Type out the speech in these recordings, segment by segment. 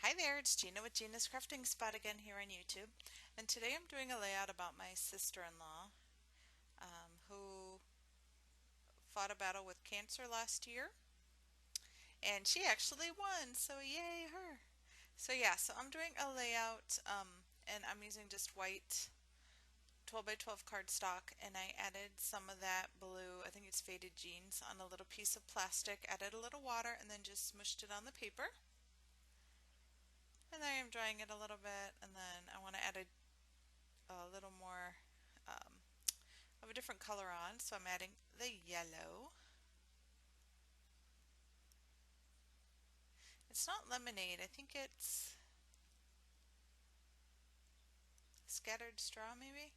Hi there, it's Gina with Gina's Crafting Spot again here on YouTube. And today I'm doing a layout about my sister-in-law who fought a battle with cancer last year. And she actually won, so yay her. So I'm doing a layout and I'm using just white 12 by 12 cardstock, and I added some of that blue, I think it's faded jeans, on a little piece of plastic, added a little water, and then just smushed it on the paper. And then I'm drying it a little bit, and then I want to add a little more um, of a different color on, so I'm adding the yellow. It's not lemonade, I think it's scattered straw maybe?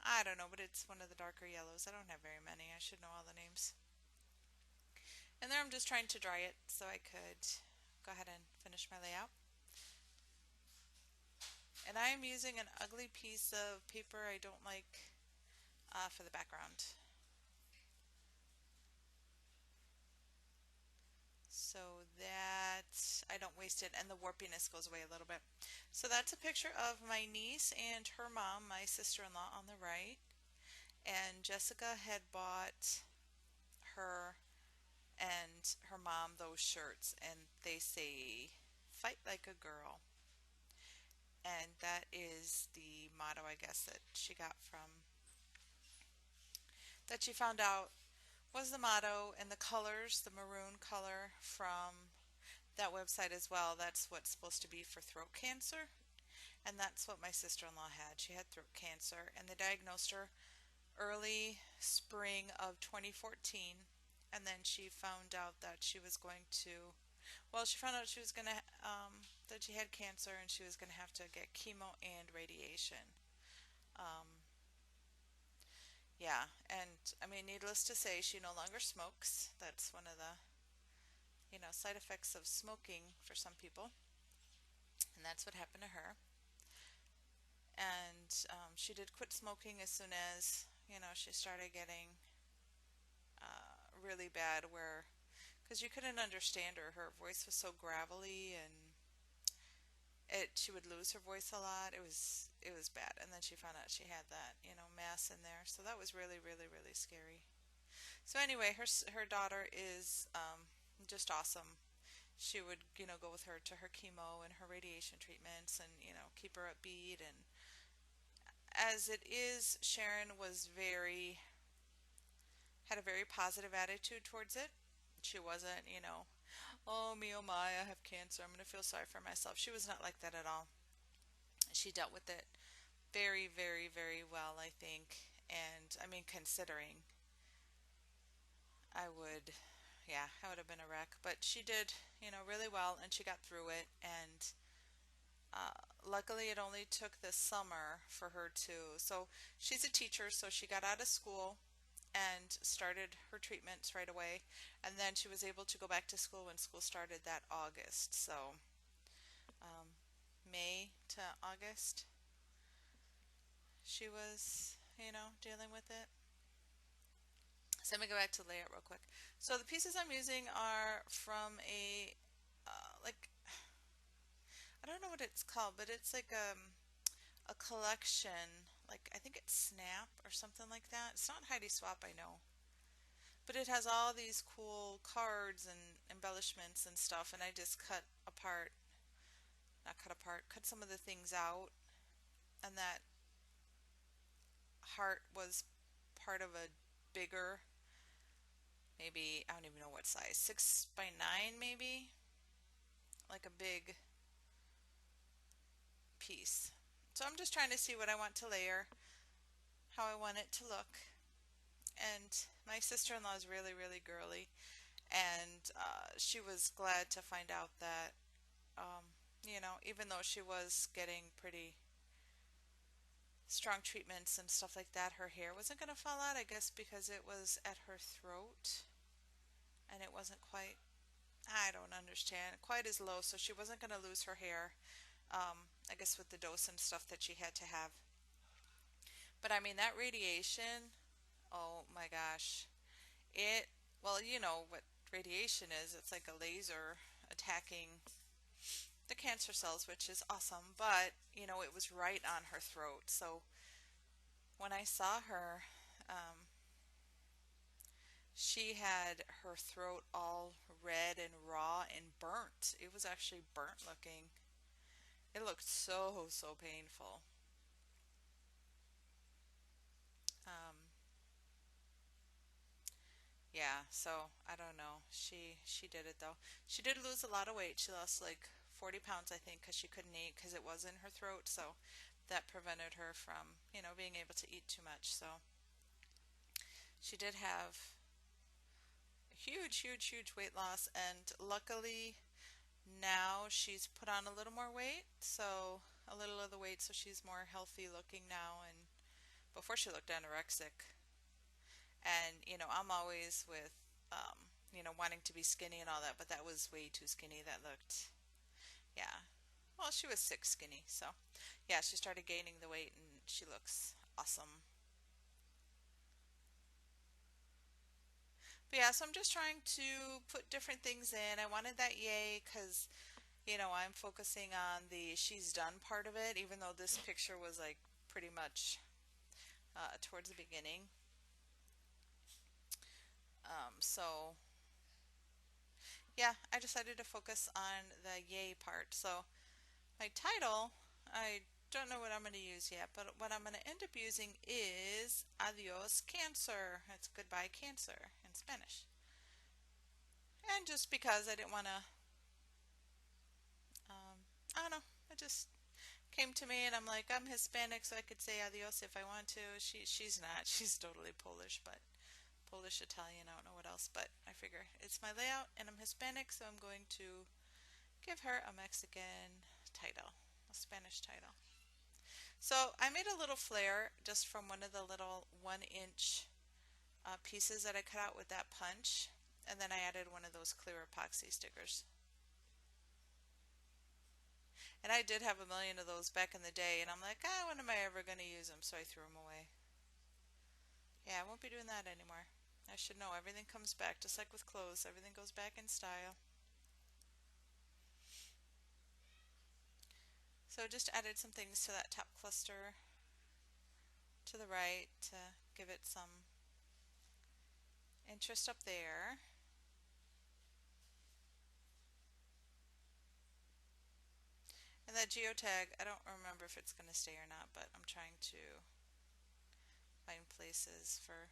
I don't know, but it's one of the darker yellows. I don't have very many, I should know all the names. And there I'm just trying to dry it so I could go ahead and finish my layout. And I am using an ugly piece of paper I don't like for the background. So that I don't waste it and the warpiness goes away a little bit. So that's a picture of my niece and her mom, my sister-in-law on the right. And Jessica had bought her and her mom those shirts, and they say fight like a girl. And that is the motto, I guess, that she got from, that she found out was the motto, and the colors, the maroon color from that website as well. That's what's supposed to be for throat cancer. And that's what my sister-in-law had. She had throat cancer, and they diagnosed her early spring of 2014. And then she found out that she was going to, well, she found out she was going to, that she had cancer and she was going to have to get chemo and radiation. Um, yeah, and I mean, needless to say, she no longer smokes. That's one of the, side effects of smoking for some people. And that's what happened to her. And she did quit smoking as soon as she started getting really bad, where because you couldn't understand her, her voice was so gravelly, and she would lose her voice a lot. It was bad. And then she found out she had that mass in there, so that was really really really scary. So anyway, her daughter is just awesome. She would go with her to her chemo and her radiation treatments, and keep her upbeat. And as it is, Sharon was very had a very positive attitude towards it. She wasn't, oh me, oh my, I have cancer, I'm going to feel sorry for myself. She was not like that at all. She dealt with it very, very, very well, I think. And I mean, considering I would, yeah, I would have been a wreck. But she did, really well, and she got through it. And luckily, it only took this summer for her to. So she's a teacher, so she got out of school and started her treatments right away. And then she was able to go back to school when school started that August. So um, May to August, she was, dealing with it. So let me go back to the layout real quick. So the pieces I'm using are from like, I don't know what it's called, but it's like a collection. Like, I think it's Snap or something like that. It's not Heidi Swap, I know. But it has all these cool cards and embellishments and stuff, and I just cut apart, not cut apart, cut some of the things out, and that heart was part of a bigger, maybe, I don't even know what size, 6 by 9 maybe, like a big piece. So I'm just trying to see what I want to layer, how I want it to look. And my sister-in-law is really, really girly, and she was glad to find out that even though she was getting pretty strong treatments and stuff like that, her hair wasn't going to fall out, I guess because it was at her throat and it wasn't quite, I don't understand, quite as low, so she wasn't going to lose her hair, I guess with the dose and stuff that she had to have. But I mean, that radiation, oh my gosh, it, well, you know what radiation is, it's like a laser attacking the cancer cells, which is awesome. But, it was right on her throat. So when I saw her, she had her throat all red and raw and burnt. It was actually burnt looking. It looked so, so painful. Um, yeah, so I don't know. She did it though. She did lose a lot of weight. She lost like 40 pounds, I think, because she couldn't eat because it was in her throat. So that prevented her from, being able to eat too much. So she did have huge, huge, huge weight loss, and luckily now she's put on a little more weight, so a little of the weight, so she's more healthy looking now. And before she looked anorexic, and I'm always with, wanting to be skinny and all that, but that was way too skinny. That looked, yeah. Well, she was sick skinny, so yeah, she started gaining the weight, and she looks awesome. But yeah, so I'm just trying to put different things in. I wanted that yay because, I'm focusing on the she's done part of it, even though this picture was like pretty much towards the beginning. So yeah, I decided to focus on the yay part. So my title, I don't know what I'm going to use yet, but what I'm going to end up using is Adios Cancer. It's goodbye cancer in Spanish. And just because I didn't want to, I don't know, it just came to me, and I'm like, I'm Hispanic, so I could say adios if I want to. She's not. She's totally Polish, but Polish, Italian, I don't know what else, but I figure it's my layout, and I'm Hispanic, so I'm going to give her a Mexican title, a Spanish title. So I made a little flare just from one of the little 1 inch pieces that I cut out with that punch, and then I added one of those clear epoxy stickers. And I did have a million of those back in the day, and I'm like, when am I ever going to use them? So I threw them away. Yeah, I won't be doing that anymore. I should know everything comes back, just like with clothes, everything goes back in style. So I just added some things to that top cluster to the right to give it some interest up there. And that geotag, I don't remember if it's going to stay or not, but I'm trying to find places for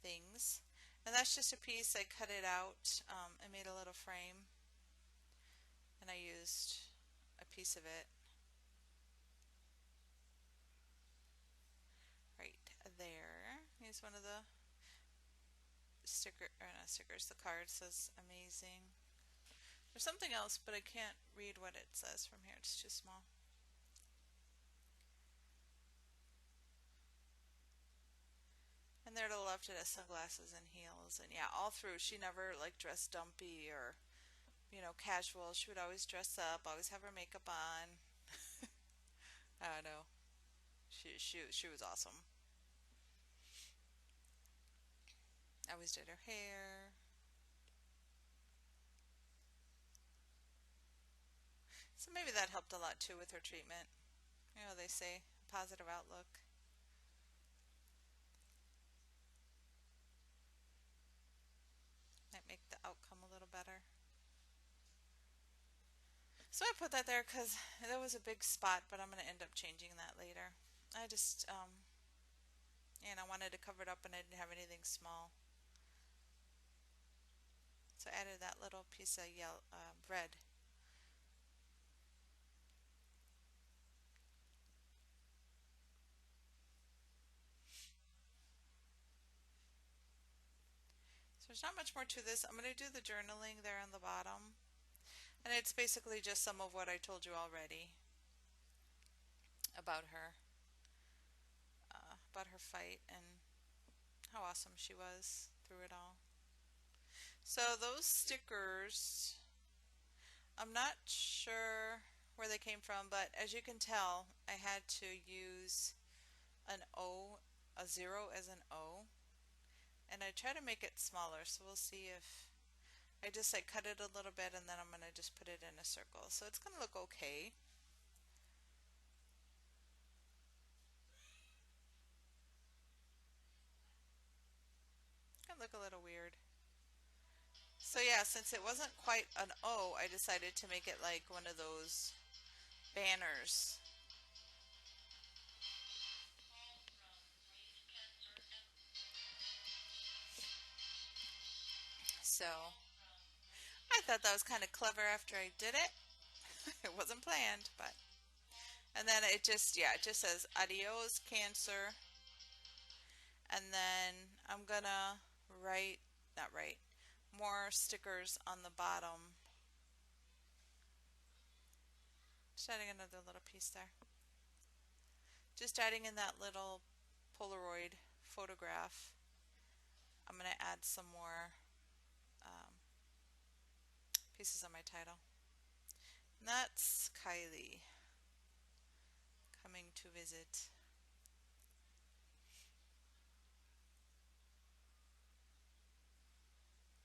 things. And that's just a piece. I cut it out. I made a little frame, and I used a piece of it right there. Here's one of the not stickers, the card says amazing. There's something else, but I can't read what it says from here. It's too small. And there to the left it has sunglasses and heels. And yeah, all through she never like dressed dumpy or, casual. She would always dress up, always have her makeup on. I don't know. She was awesome. I always did her hair. So maybe that helped a lot too with her treatment. They say positive outlook. Might make the outcome a little better. So I put that there because that was a big spot, but I'm going to end up changing that later. I just, and I wanted to cover it up and I didn't have anything small. So I added that little piece of yellow, red. So there's not much more to this. I'm going to do the journaling there on the bottom. And it's basically just some of what I told you already about her fight and how awesome she was through it all. So those stickers, I'm not sure where they came from, but as you can tell, I had to use an O, a zero as an O, and I try to make it smaller, so we'll see if I just like cut it a little bit and then I'm gonna just put it in a circle. So it's gonna look okay. It's gonna look a little weird. So yeah, since it wasn't quite an O, I decided to make it like one of those banners. So I thought that was kind of clever after I did it. It wasn't planned, but. And then it just, yeah, it just says Adios Cancer. And then I'm gonna write, not write, more stickers on the bottom. Just adding another little piece there. Just adding in that little Polaroid photograph. I'm gonna add some more um, pieces on my title. And that's Kylie coming to visit.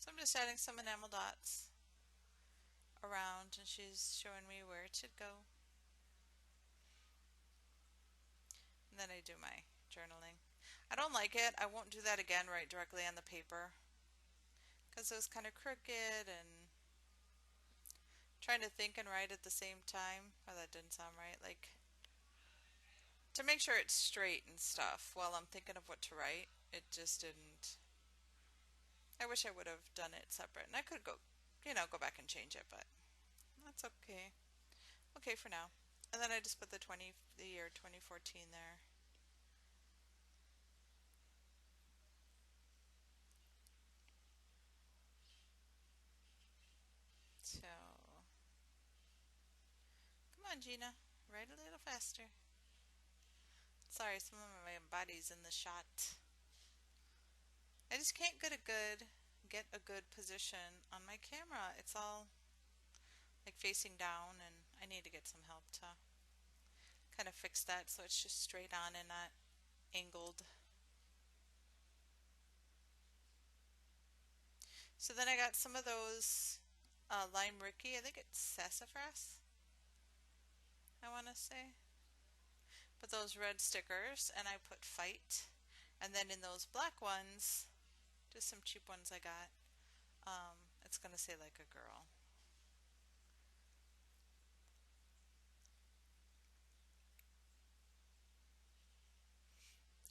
So I'm just adding some enamel dots around and she's showing me where it should go. And then I do my journaling. I don't like it. I won't do that again right directly on the paper because it was kind of crooked and trying to think and write at the same time. Oh, that didn't sound right. Like to make sure it's straight and stuff while I'm thinking of what to write. It just didn't. I wish I would have done it separate and I could go, go back and change it, but that's okay. Okay for now. And then I just put the year 2014 there. So, come on, Gina, write a little faster. Sorry, some of my body's in the shot. I just can't get a good position on my camera. It's all like facing down, and I need to get some help to kind of fix that so it's just straight on and not angled. So then I got some of those lime Ricky. I think it's sassafras, I want to say. But those red stickers, and I put fight. And then in those black ones, just some cheap ones I got, it's going to say like a girl.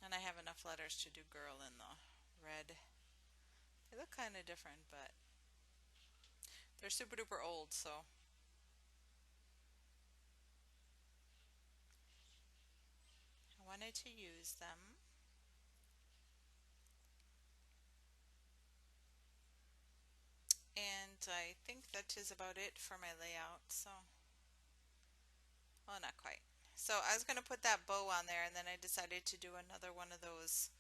And I have enough letters to do girl in the red. They look kind of different, but they're super duper old, so. I wanted to use them. And I think that is about it for my layout, so. Well, not quite. So I was going to put that bow on there, and then I decided to do another one of those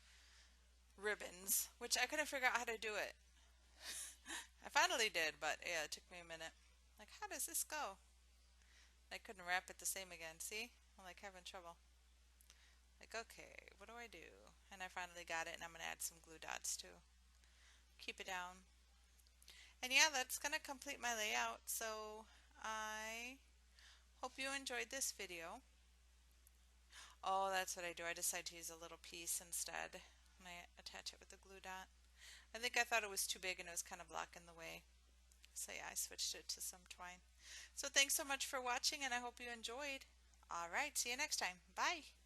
ribbons, which I couldn't figure out how to do it. I finally did, but yeah, it took me a minute. Like, how does this go? I couldn't wrap it the same again. See? I'm like having trouble. Like, okay, what do I do? And I finally got it, and I'm going to add some glue dots too. Keep it down. And yeah, that's going to complete my layout. So I hope you enjoyed this video. Oh, that's what I do. I decide to use a little piece instead, and I attach it with a glue dot. I think I thought it was too big and it was kind of blocking the way. So yeah, I switched it to some twine. So thanks so much for watching, and I hope you enjoyed. All right, see you next time. Bye.